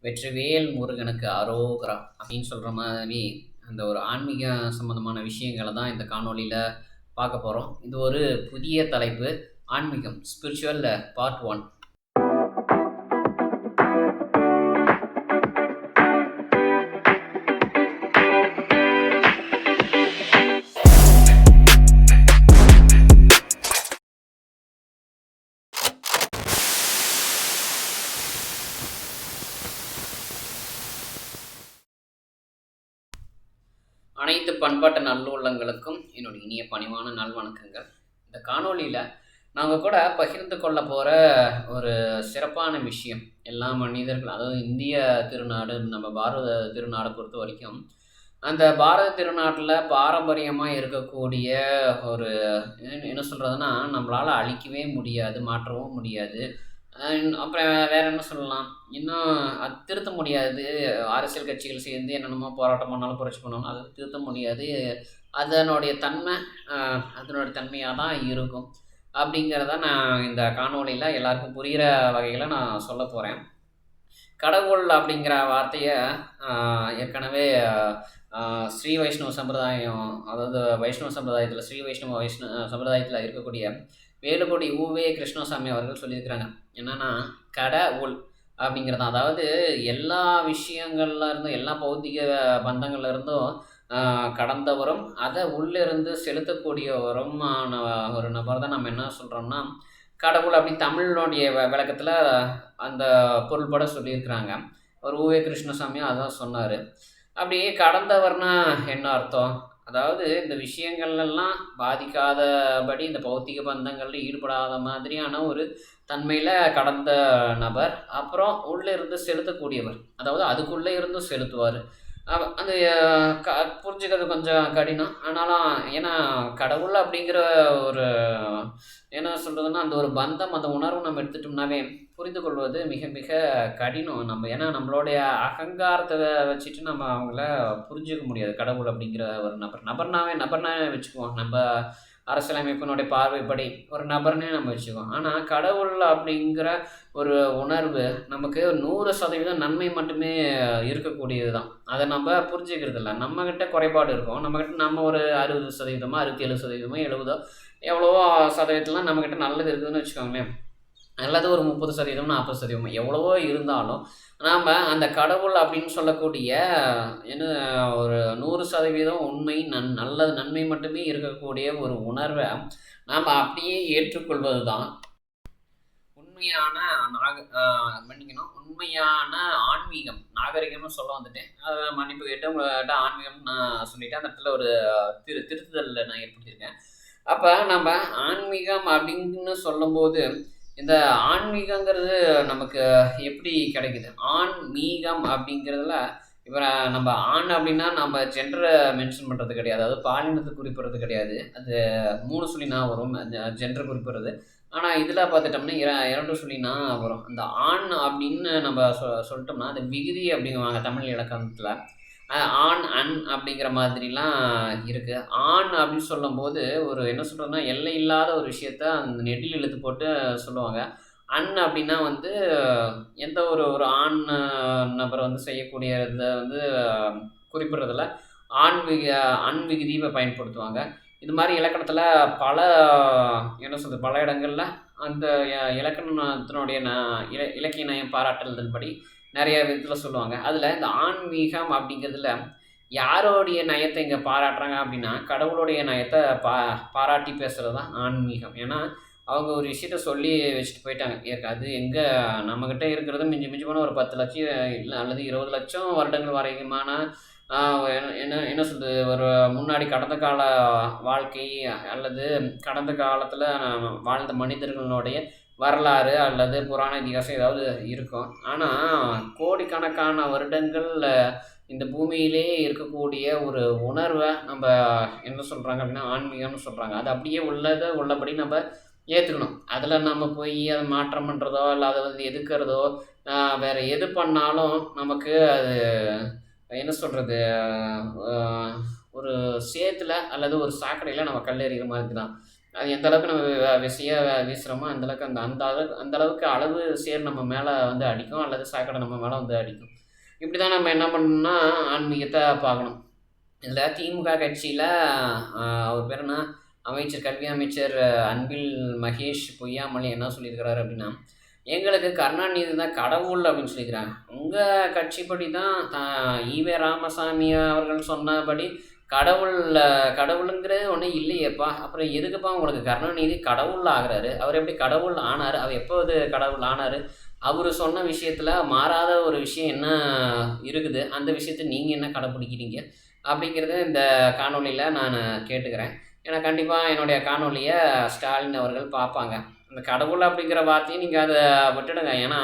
வெற்றிவேல் முருகனுக்கு அரோகரா அப்படின்னு சொல்கிற மாதிரி அந்த ஒரு ஆன்மீக சம்பந்தமான விஷயங்களை தான் இந்த காணொளியில் பார்க்க போகிறோம். இது ஒரு புதிய தலைப்பு, ஆன்மீகம் ஸ்பிரிச்சுவல் பார்ட் 1. அனைத்து பண்பாட்டு நல்லுள்ளங்களுக்கும் என்னுடைய இனிய பணிவான நல்வணக்கங்கள். இந்த காணொளியில் நாங்கள் கூட பகிர்ந்து கொள்ள போகிற ஒரு சிறப்பான விஷயம், எல்லா மனிதர்கள், அதாவது இந்திய திருநாடு, நம்ம பாரத திருநாடை பொறுத்த வரைக்கும் அந்த பாரத திருநாட்டில் பாரம்பரியமாக இருக்கக்கூடிய ஒரு என்ன சொல்கிறதுனா, நம்மளால் அழிக்கவே முடியாது, மாற்றவும் முடியாது. அப்புறம் வேறு என்ன சொல்லலாம், இன்னும் அது திருத்த முடியாது. அரசியல் கட்சிகள் சேர்ந்து என்னென்னமோ போராட்டம் பண்ணாலும் புரட்சி பண்ணாலும் அது திருத்த முடியாது. அதனுடைய தன்மை அதனுடைய தன்மையாக தான் இருக்கும். அப்படிங்கிறத நான் இந்த காணொளியில் எல்லாருக்கும் புரிகிற வகையில் நான் சொல்ல போகிறேன். கடவுள் அப்படிங்கிற வார்த்தையை ஏற்கனவே ஸ்ரீ வைஷ்ணவ சம்பிரதாயம், அதாவது வைஷ்ணவ சம்பிரதாயத்தில், ஸ்ரீ வைஷ்ணவ சம்பிரதாயத்தில் இருக்கக்கூடிய வேலுக்குடி ஊவே கிருஷ்ணசாமி அவர்கள் சொல்லியிருக்கிறாங்க. என்னென்னா, கடவுள் அப்படிங்கிறது, அதாவது எல்லா விஷயங்கள்ல இருந்தும், எல்லா பௌத்திக பந்தங்கள்ல இருந்தும் கடந்தவரும், அதை உள்ளிருந்து செலுத்தக்கூடியவருமான ஒரு நபர் தான் நம்ம என்ன சொல்கிறோம்னா கடவுள். அப்படி தமிழுடைய விளக்கத்தில் அந்த பொருள்பட சொல்லியிருக்கிறாங்க. அவர் ஊவே கிருஷ்ணசாமியும் அதான் சொன்னார். அப்படி கடந்தவர்னா என்ன அர்த்தம்? அதாவது இந்த விஷயங்கள்லாம் பாதிக்காதபடி, இந்த பௌத்திக பந்தங்களில் ஈடுபடாத மாதிரியான ஒரு தன்மையில் கடந்த நபர். அப்புறம் உள்ளே இருந்து செலுத்தக்கூடியவர், அதாவது அதுக்குள்ளே இருந்து செலுத்துவார். அந்த புரிஞ்சுக்கிறது கொஞ்சம் கடினம். ஆனாலும் ஏன்னா கடவுள் அப்படிங்கிற ஒரு என்ன சொல்கிறதுன்னா, அந்த ஒரு பந்தம், அந்த உணர்வு நம்ம எடுத்துட்டோம்னாவே புரிந்து கொள்வது மிக மிக கடினம். நம்ம ஏன்னா நம்மளுடைய அகங்காரத்தை வச்சுட்டு நம்ம அவங்கள புரிஞ்சுக்க முடியாது. கடவுள் அப்படிங்கிற ஒரு நபர்னாவே வச்சுக்குவோம். நம்ம அரசியலமைப்பினுடைய பார்வைப்படி ஒரு நபர்னே நம்ம வச்சுக்குவோம். ஆனால் கடவுள் அப்படிங்கிற ஒரு உணர்வு நமக்கு 100% நன்மை மட்டுமே இருக்கக்கூடியது தான். அதை நம்ம புரிஞ்சுக்கிறது இல்லை. நம்மக்கிட்ட குறைபாடு இருக்கும். நம்ம ஒரு 60%, 67%, 70 எவ்வளவோ சதவீதத்துலாம் நம்மக்கிட்ட நல்லது இருக்குதுன்னு வச்சுக்கோங்களேன். அல்லது ஒரு 30%, 40% எவ்வளவோ இருந்தாலும் நாம் அந்த கடவுள் அப்படின்னு சொல்லக்கூடிய என்ன ஒரு 100% உண்மை, நல்லது, நன்மை மட்டுமே இருக்கக்கூடிய ஒரு உணர்வை நாம் அப்படியே ஏற்றுக்கொள்வது தான் உண்மையான உண்மையான ஆன்மீகம். நாகரிகம்னு சொல்ல வந்துட்டேன், மன்னிப்பு கேட்டு உங்கள்கிட்ட ஆன்மீகம் நான் சொல்லிட்டேன். அந்த இடத்துல ஒரு திருத்துதல் நான் ஏற்படுத்தியிருக்கேன். அப்போ நம்ம ஆன்மீகம் அப்படின்னு சொல்லும்போது, இந்த ஆன்மீகங்கிறது நமக்கு எப்படி கிடைக்குது? ஆன்மீகம் அப்படிங்கிறதுல இப்போ நம்ம ஆண் அப்படின்னா நம்ம ஜெண்டரை மென்ஷன் பண்ணுறது கிடையாது, அதாவது பாலினத்தை குறிப்பிடுறது கிடையாது. அது 3 சொல்லினா வரும் ஜெண்டர் குறிப்பிடுறது. ஆனால் இதில் பார்த்துட்டோம்னா 2 சொல்லினா வரும். அந்த ஆண் அப்படின்னு நம்ம சொல்லிட்டோம்னா அது விகுதி அப்படிங்குவாங்க தமிழ் இலக்கணத்தில். ஆண், அன் அப்படிங்கிற மாதிரிலாம் இருக்குது. ஆண் அப்படின்னு சொல்லும்போது ஒரு என்ன சொல்கிறதுனா, எல்லை இல்லாத ஒரு விஷயத்த அந்த நெடில் இழுத்து போட்டு சொல்லுவாங்க. அன் அப்படின்னா வந்து எந்த ஒரு ஒரு ஆண் நபர் வந்து செய்யக்கூடியதை வந்து குறிப்பிடுறதில்ல அன் விகுதியை பயன்படுத்துவாங்க. இது மாதிரி இலக்கணத்தில் பல என்ன சொல்கிறது, பல இடங்களில் அந்த இலக்கணத்தினுடைய இலக்கிய நயம் பாராட்டுதல்படி நிறைய விதத்தில் சொல்லுவாங்க. அதில் இந்த ஆன்மீகம் அப்படிங்கிறதுல யாரோடைய நயத்தை இங்கே பாராட்டுறாங்க அப்படின்னா, கடவுளுடைய நயத்தை பாராட்டி பேசுகிறது தான் ஆன்மீகம். ஏன்னா அவங்க ஒரு விஷயத்த சொல்லி வச்சுட்டு போயிட்டாங்க. அது எங்கே நம்மக்கிட்ட இருக்கிறது மிஞ்சி மிஞ்சி போனால் ஒரு 10 லட்சம் இல்லை அல்லது 20 லட்சம் வருடங்கள் வரைக்குமான என்ன என்ன சொல்கிறது, ஒரு முன்னாடி கடந்த கால வாழ்க்கை அல்லது கடந்த காலத்தில் வாழ்ந்த மனிதர்களுடைய வரலாறு அல்லது புராண இதிகாசம் ஏதாவது இருக்கும். ஆனால் கோடிக்கணக்கான வருடங்கள் இந்த பூமியிலே இருக்கக்கூடிய ஒரு உணர்வை நம்ம என்ன சொல்கிறாங்க அப்படின்னா ஆன்மீகம்னு சொல்கிறாங்க. அது அப்படியே உள்ளபடி நம்ம ஏற்றுக்கணும். அதில் நம்ம போய் அதை மாற்றம் பண்ணுறதோ இல்லை அதை வந்து எதுக்கிறதோ வேறு எது பண்ணாலும் நமக்கு அது என்ன சொல்கிறது, ஒரு சேத்துல அல்லது ஒரு சாக்கடையில் நம்ம கல்லெறிகிற மாதிரி தான். அது எந்த அளவுக்கு நம்ம விசையா வீசுகிறோமோ அந்தளவுக்கு அந்த அளவுக்கு அளவு சேர் நம்ம மேலே வந்து அடிக்கும், அல்லது சாக்கடை நம்ம மேலே வந்து அடிக்கும். இப்படி தான் நம்ம என்ன பண்ணணும்னா ஆன்மீகத்தை பார்க்கணும். இதில் திமுக கட்சியில் அவர் பேர் என்ன, கல்வி அமைச்சர் அன்பில் மகேஷ் பொய்யாமொழி என்ன சொல்லியிருக்கிறாரு அப்படின்னா, எங்களுக்கு கருணாநிதி தான் கடவுள் அப்படின்னு சொல்லியிருக்கிறாங்க. உங்கள் கட்சிப்படி தான் ஈவே ராமசாமி அவர்கள் சொன்னபடி கடவுளுங்கிறது ஒன்றும் இல்லையேப்பா, அப்புறம் எதுக்குப்பா உங்களுக்கு கருணாநிதி கடவுள் ஆகிறாரு? அவர் எப்படி கடவுள் ஆனார்? அவர் எப்போது கடவுள் ஆனார்? அவர் சொன்ன விஷயத்தில் மாறாத ஒரு விஷயம் என்ன இருக்குது? அந்த விஷயத்தை நீங்கள் என்ன கடைப்பிடிக்கிறீங்க அப்படிங்கிறத இந்த காணொலியில் நான் கேட்டுக்கிறேன். ஏன்னா கண்டிப்பாக என்னுடைய காணொலியை ஸ்டாலின் அவர்கள் பார்ப்பாங்க. அந்த கடவுள் அப்படிங்கிற வார்த்தையை நீங்கள் அதை விட்டுடுங்க. ஏன்னா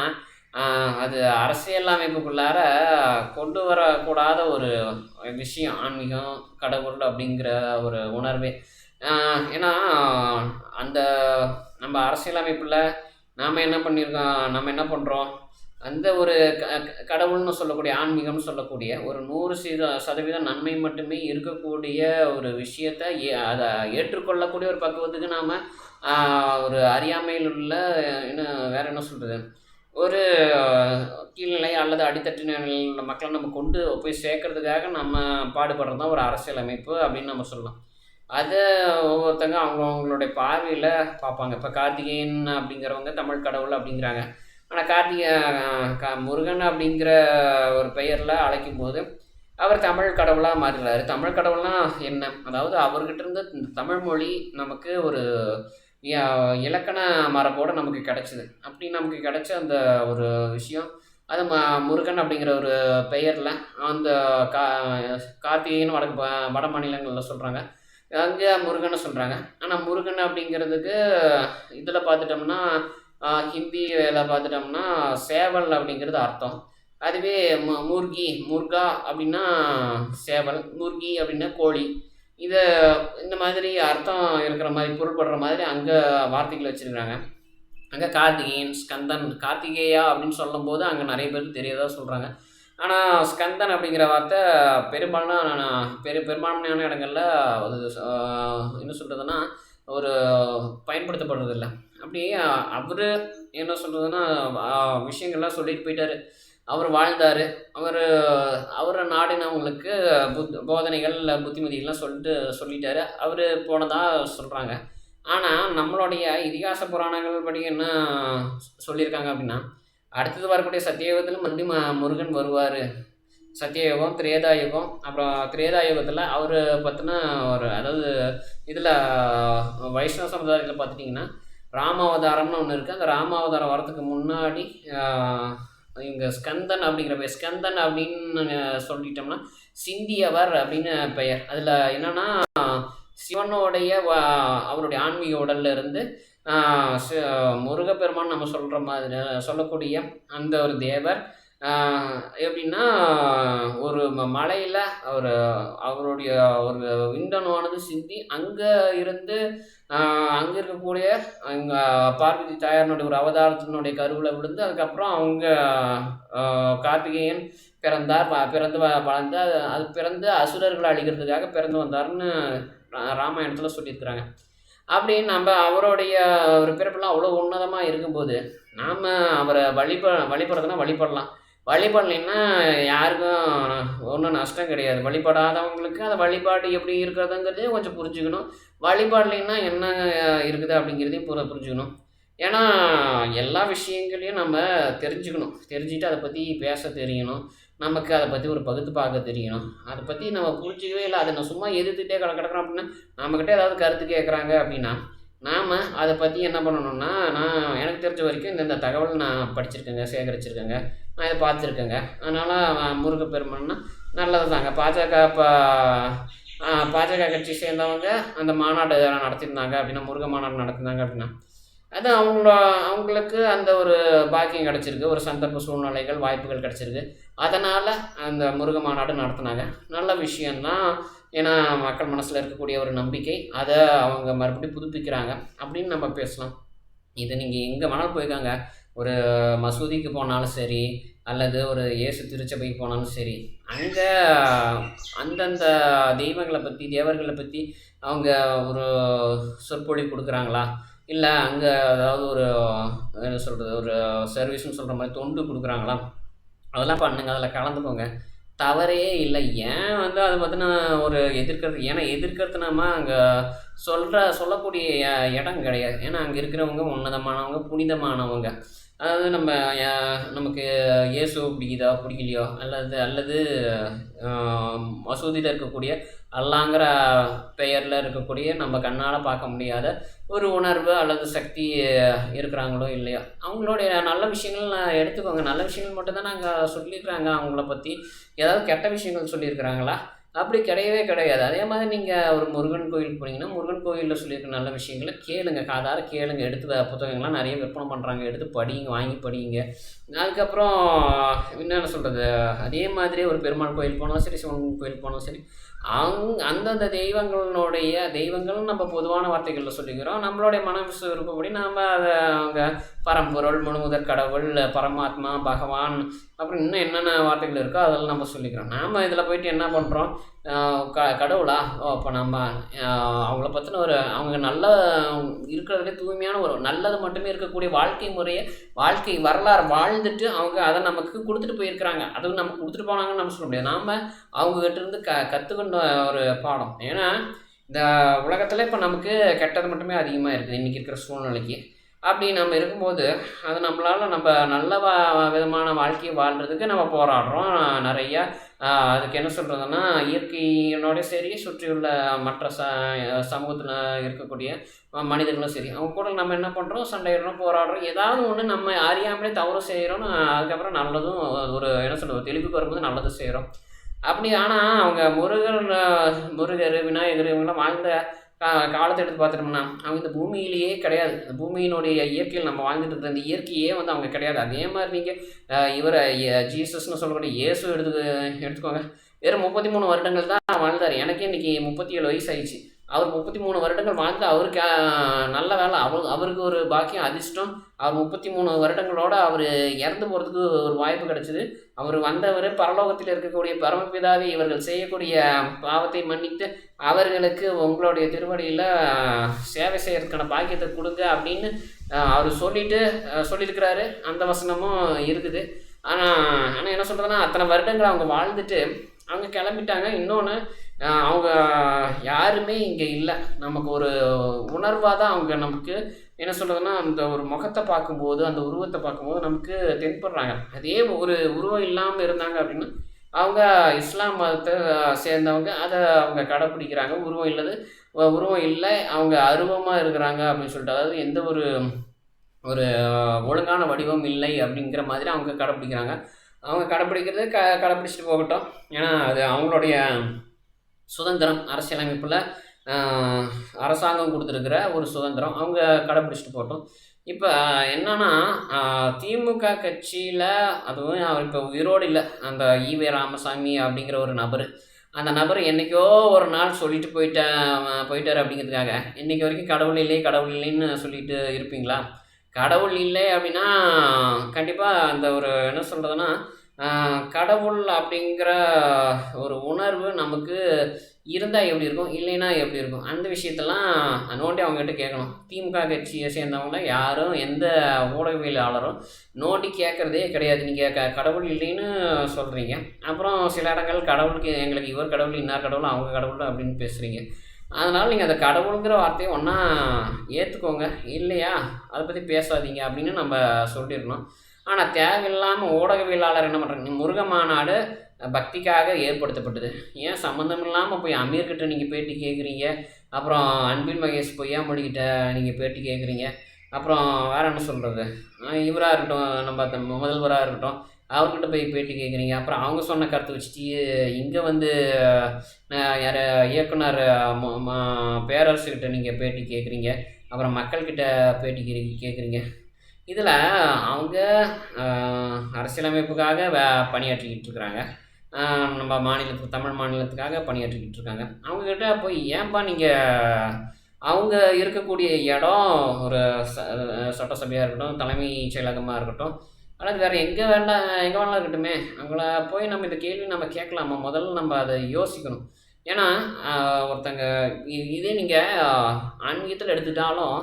அது அரசியல் அமைப்புக்குள்ளார கொண்டு வரக்கூடாத ஒரு விஷயம் ஆன்மீகம், கடவுள் அப்படிங்கிற ஒரு உணர்வே. ஏன்னா அந்த நம்ம அரசியல் அமைப்பில் நாம் என்ன பண்ணுறோம், அந்த ஒரு கடவுள்னு சொல்லக்கூடிய ஆன்மீகம்னு சொல்லக்கூடிய ஒரு 100% நன்மை மட்டுமே இருக்கக்கூடிய ஒரு விஷயத்தை அதை ஏற்றுக்கொள்ளக்கூடிய ஒரு பக்குவத்துக்கு நாம் ஒரு அறியாமையில் உள்ள வேறு என்ன சொல்கிறது, ஒரு கீழ்நிலை அல்லது அடித்தட்டு மக்களை நம்ம கொண்டு போய் சேர்க்கறதுக்காக நம்ம பாடுபடுறது தான் ஒரு அரசியல் அமைப்பு அப்படின்னு நம்ம சொல்லலாம். அதை ஒவ்வொருத்தங்க அவங்களுடைய பார்வையில் பார்ப்பாங்க. இப்போ கார்த்திகேயன் அப்படிங்கிறவங்க தமிழ் கடவுள் அப்படிங்கிறாங்க. ஆனால் முருகன் அப்படிங்கிற ஒரு பெயரில் அழைக்கும் போது அவர் தமிழ் கடவுளாக மாறுகிறாரு. தமிழ் கடவுள்னா என்ன? அதாவது அவர்கிட்ட இருந்து தமிழ் மொழி நமக்கு ஒரு இலக்கண மரபோடு நமக்கு கிடச்சிது. அப்படி நமக்கு கிடச்ச அந்த ஒரு விஷயம் அது முருகன் அப்படிங்கிற ஒரு பெயரில் அந்த கார்த்திகைன்னு வட மாநிலங்களில் சொல்கிறாங்க, அங்கே முருகனை சொல்கிறாங்க. ஆனால் முருகன் அப்படிங்கிறதுக்கு இதில் பார்த்துட்டோம்னா ஹிந்தியில் பார்த்துட்டோம்னா சேவல் அப்படிங்கிறது அர்த்தம். அதுவே முர்கா அப்படின்னா சேவல், முர்கி அப்படின்னா கோழி. இந்த மாதிரி அர்த்தம் இருக்கிற மாதிரி பொருள்படுற மாதிரி அங்கே வார்த்தைகள் வச்சுருக்கிறாங்க. அங்கே கார்த்திகேயன், ஸ்கந்தன், கார்த்திகேயா அப்படின்னு சொல்லும்போது அங்கே நிறைய பேருக்கு தெரியாதா சொல்கிறாங்க. ஆனால் ஸ்கந்தன் அப்படிங்கிற வார்த்தை பெரும்பான்மையான இடங்களில் அது என்ன சொல்கிறதுன்னா ஒரு பயன்படுத்தப்படுறதில்லை. அப்படி அவர் என்ன சொல்கிறதுன்னா விஷயங்கள்லாம் சொல்லிட்டு போயிட்டார். அவர் வாழ்ந்தார். அவரை நாடினவங்களுக்கு போதனைகள் புத்திமதிகள்லாம் சொல்லிட்டார். அவர் போனதாக சொல்கிறாங்க. ஆனால் நம்மளுடைய இதிகாச புராணங்கள் படி என்ன சொல்லியிருக்காங்க அப்படின்னா, அடுத்தது வரக்கூடிய சத்தியயுகத்தில் மறுபடியும் முருகன் வருவார். சத்தியயுகம், திரேதாயுகம். அப்புறம் திரேதாயுகத்தில் அவர் பார்த்தினா அதாவது இதில் வைஷ்ணவ சமுதாயத்தில் பார்த்துட்டிங்கன்னா ராமாவதாரம்னு ஒன்று இருக்குது. அந்த ராமாவதாரம் வரத்துக்கு முன்னாடி இங்கே ஸ்கந்தன் அப்படின்னு சொல்லிட்டோம்னா சிந்தியவர் அப்படின்னு பெயர். அதில் என்னென்னா சிவனுடைய அவருடைய ஆன்மீக உடல்ல இருந்து முருகப்பெருமான் நம்ம சொல்கிற மாதிரி சொல்லக்கூடிய அந்த ஒரு தேவர் எப்படின்னா ஒரு மலையில் அவருடைய ஒரு விந்தணுவானது சிந்தி அங்கே இருக்கக்கூடிய அங்கே பார்வதி தாயாரனுடைய ஒரு அவதாரத்தினுடைய கருவில் விழுந்து அதுக்கப்புறம் அவங்க கார்த்திகேயன் பிறந்து அசுரர்களை அழிக்கிறதுக்காக பிறந்து வந்தார்னு ராமாயணத்தில் சொல்லியிருக்கிறாங்க. அப்படின்னு நம்ம அவருடைய ஒரு பிறப்பெல்லாம் அவ்வளோ உன்னதமாக இருக்கும்போது நாம் அவரை வழிபடுறதுனா வழிபடலைன்னா யாருக்கும் ஒன்றும் நஷ்டம் கிடையாது. வழிபடாதவங்களுக்கு அந்த வழிபாடு எப்படி இருக்கிறதுங்கிறதையும் கொஞ்சம் புரிஞ்சுக்கணும். வழிபாடலைன்னா என்ன இருக்குது அப்படிங்கிறதையும் புரிஞ்சுக்கணும். ஏன்னா எல்லா விஷயங்களையும் நம்ம தெரிஞ்சுட்டு அதை பற்றி பேச தெரியணும். நமக்கு அதை பற்றி ஒரு பகுத்து பார்க்க தெரியணும். அதை பற்றி நம்ம புரிஞ்சிக்கவே இல்லை, அதை நான் சும்மா எதிர்த்துட்டே கிடக்கிறோம் அப்படின்னா நம்மக்கிட்ட ஏதாவது கருத்து கேட்குறாங்க அப்படின்னா நாம் அதை பற்றி என்ன பண்ணணும்னா, எனக்கு தெரிஞ்ச வரைக்கும் இந்த தகவல் நான் படிச்சிருக்கேங்க, சேகரிச்சிருக்கேங்க, நான் இதை பார்த்துருக்கேங்க. அதனால் முருகப்பெருமான்னா நல்லது தாங்க. பாஜக கட்சி சேர்ந்தவங்க அந்த மாநாடு நடத்தியிருந்தாங்க அப்படின்னா, முருக மாநாடு நடத்திருந்தாங்க அப்படின்னா அது அவங்களுக்கு அந்த ஒரு பாக்கியம் கிடச்சிருக்கு, ஒரு சந்தர்ப்ப சூழ்நிலைகள் வாய்ப்புகள் கிடச்சிருக்கு. அதனால் அந்த முருக மாநாடு நடத்தினாங்க. நல்ல விஷயந்தான். ஏன்னா மக்கள் மனசில் இருக்கக்கூடிய ஒரு நம்பிக்கை, அதை அவங்க மறுபடியும் புதுப்பிக்கிறாங்க அப்படின்னு நம்ம பேசலாம். இது நீங்கள் எங்கே வேணாலும் போயிருக்காங்க, ஒரு மசூதிக்கு போனாலும் சரி, அல்லது ஒரு இயேசு திருச்சபைக்கு போனாலும் சரி, அங்கே அந்தந்த தெய்வங்களை பற்றி, தேவர்களை பற்றி அவங்க ஒரு சொற்பொழிவு கொடுக்குறாங்களா? இல்லை அங்கே அதாவது ஒரு என்ன சொல்கிறது, ஒரு சர்வீஸ்னு சொல்கிற மாதிரி தொண்டு கொடுக்குறாங்களா? அதெல்லாம் பண்ணுங்க, அதில் கலந்துக்கோங்க. தவறே இல்லை. ஏன் வந்து அதை பற்றின ஒரு எதிர்க்கிறது, ஏன்னா எதிர்க்கிறது நம்ம அங்கே சொல்லக்கூடிய இடம் கிடையாது. ஏன்னா அங்கே இருக்கிறவங்க உன்னதமானவங்க, புனிதமானவங்க. அதாவது நமக்கு இயேசு பிடிக்குதா பிடிக்கலையோ, அல்லது அல்லது மசூதியில் இருக்கக்கூடிய அல்லாங்கிற பெயரில் இருக்கக்கூடிய நம்ம கண்ணால் பார்க்க முடியாத ஒரு உணர்வு அல்லது சக்தி இருக்கிறாங்களோ இல்லையோ, அவங்களுடைய நல்ல விஷயங்கள் எடுத்துக்கோங்க. நல்ல விஷயங்கள் மட்டும்தான் நாங்கள் சொல்லியிருக்கிறாங்க அவங்கள பற்றி. ஏதாவது கெட்ட விஷயங்கள் சொல்லியிருக்கிறாங்களா? அப்படி கிடையவே கிடையாது. அதே மாதிரி நீங்கள் ஒரு முருகன் கோயிலுக்கு போனீங்கன்னா, முருகன் கோயிலில் சொல்லியிருக்க நல்ல விஷயங்களை கேளுங்க, காதார கேளுங்க. எடுத்து புத்தகங்கள்லாம் நிறைய விற்பனை பண்ணுறாங்க, எடுத்து படிங்க, வாங்கி படிங்க. அதுக்கப்புறம் என்னென்ன சொல்கிறது, அதே மாதிரி ஒரு பெருமாள் கோயில் போனாலும் சரி, சிவன் கோயில் போனாலும் சரி, அந்தந்த தெய்வங்கள்னு நம்ம பொதுவான வார்த்தைகளில் சொல்லிக்கிறோம். நம்மளுடைய மனசு விருப்பப்படி நாம் அதை அவங்க பரம்பொருள், முழுமுதற் கடவுள், பரமாத்மா, பகவான், அப்புறம் இன்னும் என்னென்ன வார்த்தைகள் இருக்கோ அதெல்லாம் நம்ம சொல்லிக்கிறோம். நாம் இதில் போயிட்டு என்ன பண்ணுறோம், கடவுளா? அப்போ நம்ம அவங்கள பற்றின அவங்க நல்ல இருக்கிறதுலே தூய்மையான ஒரு நல்லது மட்டுமே இருக்கக்கூடிய வாழ்க்கை முறையை, வாழ்க்கை வரலாறு வாழ்ந்துட்டு அவங்க அதை நமக்கு கொடுத்துட்டு போயிருக்கிறாங்க. அதுவும் நமக்கு கொடுத்துட்டு போனாங்கன்னு நம்ம சொல்ல முடியாது. நாம் அவங்ககிட்ட இருந்து கற்றுக்கொண்ட ஒரு பாடம். ஏன்னா இந்த உலகத்தில் இப்போ நமக்கு கெட்டது மட்டுமே அதிகமாக இருக்குது இன்றைக்கி இருக்கிற சூழ்நிலைக்கு. அப்படி நம்ம இருக்கும்போது அது நம்மளால் நம்ம நல்ல விதமான வாழ்க்கையை வாழ்கிறதுக்கு நம்ம போராடுறோம் நிறையா. அதுக்கு என்ன சொல்கிறதுன்னா, இயற்கையினோட சரி, சுற்றியுள்ள மற்ற சமூகத்தில் இருக்கக்கூடிய மனிதர்களும் சரி, அவங்க கூட நம்ம என்ன பண்ணுறோம், சண்டையிடுறோம், போராடுறோம். ஏதாவது ஒன்று நம்ம அறியாமலே தவறு செய்கிறோம். அதுக்கப்புறம் நல்லதும் ஒரு என்ன சொல்கிறது, தெளிவுக்கு வரும்போது நல்லதும் செய்கிறோம். அப்படி ஆனால் அவங்க முருகர், விநாயகர் இவங்கெல்லாம் வாழ்ந்த காலத்தை எடுத்து பார்த்துட்டோம்னா, அவங்க இந்த பூமியிலேயே கிடையாது. இந்த பூமியினுடைய இயற்கையில் நம்ம வாழ்ந்துட்டு இருக்கிற இந்த இயற்கையே வந்து அவங்க கிடையாது. அதே மாதிரி நீங்கள் இவரை ஜீசஸ்ன்னு சொல்லக்கூடிய இயேசு எடுத்துக்கோங்க. வெறும் 33 வருடங்கள் தான் வாழ்ந்தார். எனக்கே இன்றைக்கி 37 வயசு ஆயிடுச்சு. அவர் 33 வருடங்கள் வாழ்ந்து அவருக்கு நல்ல வேலை, அவருக்கு ஒரு பாக்கியம், அதிர்ஷ்டம். அவர் 33 வருடங்களோடு அவர் இறந்து போகிறதுக்கு ஒரு வாய்ப்பு கிடச்சிது. அவர் வந்தவர் பரலோகத்தில் இருக்கக்கூடிய பரமபிதாவை இவர்கள் செய்யக்கூடிய பாவத்தை மன்னித்து அவர்களுக்கு உங்களுடைய திருவடியில் சேவை செய்கிறதுக்கான பாக்கியத்தை கொடுங்க அப்படின்னு அவர் சொல்லியிருக்கிறாரு. அந்த வசனமும் இருக்குது. ஆனால் என்ன சொல்கிறதுன்னா, அத்தனை வருடங்கள் அவங்க வாழ்ந்துட்டு அவங்க கிளம்பிட்டாங்க. இன்னொன்று, அவங்க யாருமே இங்கே இல்லை. நமக்கு ஒரு உணர்வாக தான் அவங்க நமக்கு என்ன சொல்கிறதுன்னா, அந்த ஒரு முகத்தை பார்க்கும்போது, அந்த உருவத்தை பார்க்கும்போது நமக்கு தென்படுறாங்க. அதே ஒரு உருவம் இல்லாமல் இருந்தாங்க அப்படின்னா, அவங்க இஸ்லாம் மதத்தை சேர்ந்தவங்க, அதை அவங்க கடைப்பிடிக்கிறாங்க. உருவம் இல்லை, அவங்க அருவமாக இருக்கிறாங்க அப்படின்னு சொல்லிட்டு, அதாவது எந்த ஒரு ஒழுங்கான வடிவம் இல்லை அப்படிங்கிற மாதிரி அவங்க கடைப்பிடிக்கிறாங்க. அவங்க கடைப்பிடிக்கிறது கடைப்பிடிச்சிட்டு போகட்டும். ஏன்னா அது அவங்களுடைய சுதந்திரம். அரசியலமைப்பில் அரசாங்கம் கொடுத்துருக்கிற ஒரு சுதந்திரம், அவங்க கடைப்பிடிச்சிட்டு போகட்டும். இப்போ என்னன்னா, திமுக கட்சியில் அதுவும் அவர் இப்போ உயிரோடு இல்லை, அந்த ஈவே ராமசாமி அப்படிங்கிற ஒரு நபர். அந்த நபர் என்றைக்கோ ஒரு நாள் சொல்லிட்டு போயிட்டார் அப்படிங்கிறதுக்காக இன்றைக்கி வரைக்கும் கடவுள் இல்லைன்னு சொல்லிட்டு இருப்பீங்களா? கடவுள் இல்லை அப்படின்னா கண்டிப்பாக அந்த ஒரு என்ன சொல்கிறதுன்னா, கடவுள் அப்படிங்கிற ஒரு உணர்வு நமக்கு இருந்தால் எப்படி இருக்கும், இல்லைன்னா எப்படி இருக்கும், அந்த விஷயத்தெல்லாம் நோண்டி அவங்ககிட்ட கேட்கணும். திமுக கட்சியை சேர்ந்தவங்கள யாரும் எந்த ஊடகவியலாளரும் நோண்டி கேட்குறதே கிடையாது. நீங்கள் கடவுள் இல்லைன்னு சொல்கிறீங்க, அப்புறம் சில இடங்கள் கடவுளுக்கு எங்களுக்கு இவர் கடவுள், இன்னார் கடவுள், அவங்க கடவுள் அப்படின்னு பேசுகிறீங்க. அதனால் நீங்கள் அந்த கடவுளுங்கிற வார்த்தையை ஒன்றா ஏற்றுக்கோங்க, இல்லையா அதை பற்றி பேசாதீங்க அப்படின்னு நம்ம சொல்லிடணும். ஆனால் தேவையில்லாமல் ஊடகவியலாளர் என்ன பண்ணுறாங்க, முருக மாநாடு பக்திக்காக ஏற்படுத்தப்பட்டது, ஏன் சம்மந்தம் இல்லாமல் போய் அமீர்கிட்ட நீங்கள் பேட்டி கேட்குறீங்க, அப்புறம் அன்பில் மகேஷ் பொய்யாமொழிகிட்ட நீங்கள் பேட்டி கேட்குறீங்க, அப்புறம் வேறு என்ன சொல்கிறது, இவராக இருக்கட்டும், நம்ம முதல்வராக இருக்கட்டும், அவர்கிட்ட போய் பேட்டி கேட்குறீங்க, அப்புறம் அவங்க சொன்ன கருத்தை வச்சுட்டு இங்கே வந்து யார் இயக்குனர் பேரரசுக்கிட்ட நீங்கள் பேட்டி கேட்குறீங்க, அப்புறம் மக்கள்கிட்ட பேட்டி கேட்குறீங்க. இதில் அவங்க அரசியலமைப்புக்காக பணியாற்றிக்கிட்டு இருக்கிறாங்க, நம்ம தமிழ் மாநிலத்துக்காக பணியாற்றிக்கிட்டு இருக்காங்க. அவங்கக்கிட்ட போய் ஏன்பா நீங்கள் அவங்க இருக்கக்கூடிய இடம் ஒரு சட்டசபையாக இருக்கட்டும், தலைமை செயலகமாக இருக்கட்டும், அல்லது வேறு எங்கே வேணாலும் இருக்கட்டுமே, அவங்கள போய் நம்ம இந்த கேள்வி நம்ம கேட்கலாமா? முதல்ல நம்ம அதை யோசிக்கணும். ஏன்னா ஒருத்தங்க இதே நீங்கள் ஆன்மீகத்தில் எடுத்துட்டாலும்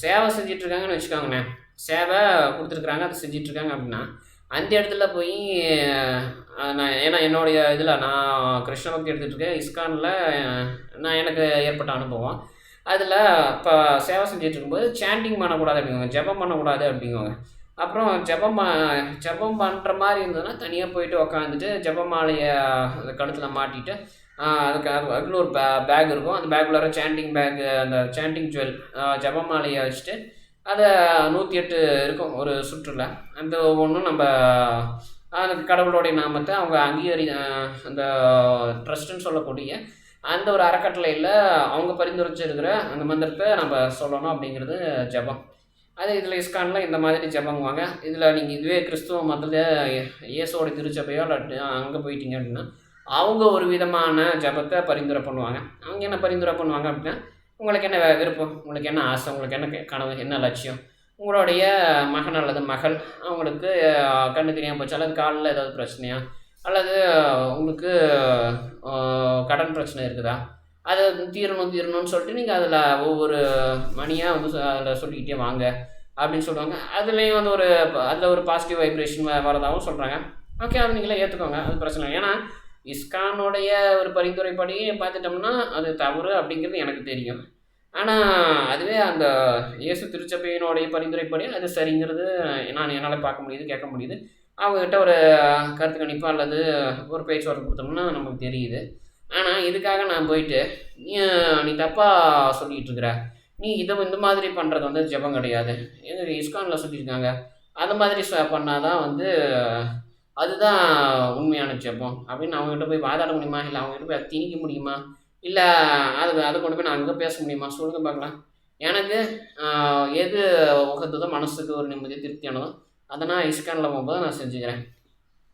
சேவை செஞ்சிட்ருக்காங்கன்னு வச்சுக்கோங்கண்ணே. சேவை கொடுத்துருக்குறாங்க, அதை செஞ்சிட்ருக்காங்க அப்படின்னா, அந்த இடத்துல போய் ஏன்னா என்னுடைய இதில் நான் கிருஷ்ண பக்தி எடுத்துகிட்ருக்கேன். இஸ்கானில் எனக்கு ஏற்பட்ட அனுபவம். அதில் இப்போ சேவை செஞ்சுட்டு இருக்கும்போது சாண்டிங் பண்ணக்கூடாது அப்படிங்குவாங்க, ஜெபம் பண்ணக்கூடாது அப்படிங்குவாங்க. அப்புறம் ஜெபம் பண்ணுற மாதிரி இருந்ததுன்னா தனியாக போயிட்டு உக்காந்துட்டு ஜெபமாலையை கழுத்தில் மாட்டிட்டு அதுக்குள்ள ஒரு பேக் இருக்கும். அந்த பேக்குள்ளார சாண்டிங் பேக், அந்த சாண்டிங் ஜுவல் ஜெபமாலையை வச்சுட்டு அதை 108 இருக்கும் ஒரு சுற்றுல. அந்த ஒவ்வொன்றும் நம்ம அந்த கடவுளுடைய நாமத்தை அவங்க அந்த ட்ரஸ்ட்டுன்னு சொல்லக்கூடிய அந்த ஒரு அறக்கட்டளையில் அவங்க பரிந்துரைச்சிருக்கிற அந்த மந்திரத்தை நம்ம சொல்லணும் அப்படிங்கிறது ஜெபம். அது இதில் இஸ்கானில் இந்த மாதிரி ஜெபங்குவாங்க. இதில் நீங்கள் இதுவே கிறிஸ்துவ மதத்தில் இயேசுவோட திருச்சபையோ இல்லாட்டி அங்கே போயிட்டீங்க அப்படின்னா அவங்க ஒரு விதமான ஜெபத்தை பரிந்துரை பண்ணுவாங்க. அவங்க என்ன பரிந்துரை பண்ணுவாங்க அப்படின்னா, உங்களுக்கு என்ன விருப்பம், உங்களுக்கு என்ன ஆசை, உங்களுக்கு என்ன கனவு, என்ன லட்சியம், உங்களுடைய மகன் அல்லது மகள் அவங்களுக்கு கண்ணு தெரியாமல் போச்சு, அல்லது காலில் ஏதாவது பிரச்சனையா, அல்லது உங்களுக்கு கடன் பிரச்சனை இருக்குதா, அதை தீரணும்னு சொல்லிட்டு நீங்கள் அதில் ஒவ்வொரு மணியாக வந்து அதில் சொல்லிக்கிட்டே வாங்க அப்படின்னு சொல்லுவாங்க. அதுலேயும் வந்து அதில் ஒரு பாசிட்டிவ் வைப்ரேஷன் வரதாகவும் சொல்கிறாங்க. ஓகே, அதை நீங்களே ஏற்றுக்கோங்க, அது பிரச்சனை இல்லை. ஏன்னா இஸ்கானுடைய ஒரு பரிந்துரைப்படி பார்த்துட்டோம்னா அது தவறு அப்படிங்கிறது எனக்கு தெரியும். ஆனால் அதுவே அந்த இயேசு திருச்சபையினுடைய பரிந்துரைப்படி அது சரிங்கிறது என்னால் பார்க்க முடியுது, கேட்க முடியுது. அவங்கக்கிட்ட ஒரு கருத்து கணிப்பு அல்லது ஒரு பேச்சுவார்த்தை கொடுத்தோம்னா நமக்கு தெரியுது. ஆனால் இதுக்காக நான் போயிட்டு நீ தப்பாக சொல்லிகிட்டு இருக்கிற, நீ இந்த மாதிரி பண்ணுறது வந்து ஜெபம் கிடையாது, எங்கள் இஸ்கானில் சொல்லியிருக்காங்க, அது மாதிரி பண்ணால் தான் வந்து அதுதான் உண்மையான ஜெபம் அப்படின்னு அவங்ககிட்ட போய் வாதாட முடியுமா? இல்லை அவங்ககிட்ட போய் அதை திணிக்க முடியுமா? இல்லை அதை கொண்டு போய் நான் அங்கே பேச முடியுமா? சொல்லுங்க பார்க்கலாம். எனக்கு எது உகந்ததோ, மனசுக்கு ஒரு நிம்மதி திருப்தியானதோ அதை நான் இஸ்கானில் போகும்போது நான் செஞ்சுக்கிறேன்.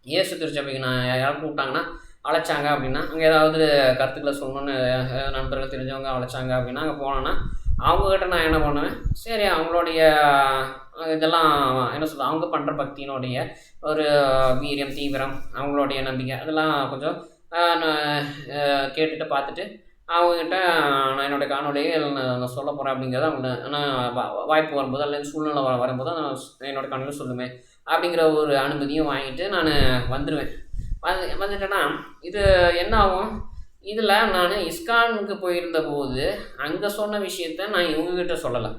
இயேசு திருச்சபைக்கு நான் யாராவது கூப்பிட்டாங்கன்னா, அழைச்சாங்க அப்படின்னா, அங்கே ஏதாவது கருத்துக்களை சொல்லணுன்னு நண்பர்கள் தெரிஞ்சவங்க அழைச்சாங்க அப்படின்னா அங்கே போனோன்னா அவங்கக்கிட்ட நான் என்ன பண்ணுவேன், சரி அவங்களுடைய இதெல்லாம் என்ன சொல்கிறது, அவங்க பண்ணுற பக்தியினுடைய ஒரு வீரியம், தீவிரம், அவங்களுடைய நம்பிக்கை அதெல்லாம் கொஞ்சம் கேட்டுட்டு பார்த்துட்டு அவங்கக்கிட்ட நான் என்னுடைய காணொலியை நான் சொல்ல போகிறேன் அப்படிங்கிறத அவங்க நான் வாய்ப்பு வரும்போது அல்லது சூழ்நிலை வரும்போது நான் என்னோடய காணொலியை சொல்லுவேன் அப்படிங்கிற ஒரு அனுமதியும் வாங்கிட்டு நான் வந்துடுவேன். வந்துட்டேன்னா இது என்ன ஆகும், இதில் நான் இஸ்கானுக்கு போயிருந்த போது அங்கே சொன்ன விஷயத்த நான் இவங்ககிட்ட சொல்லலை.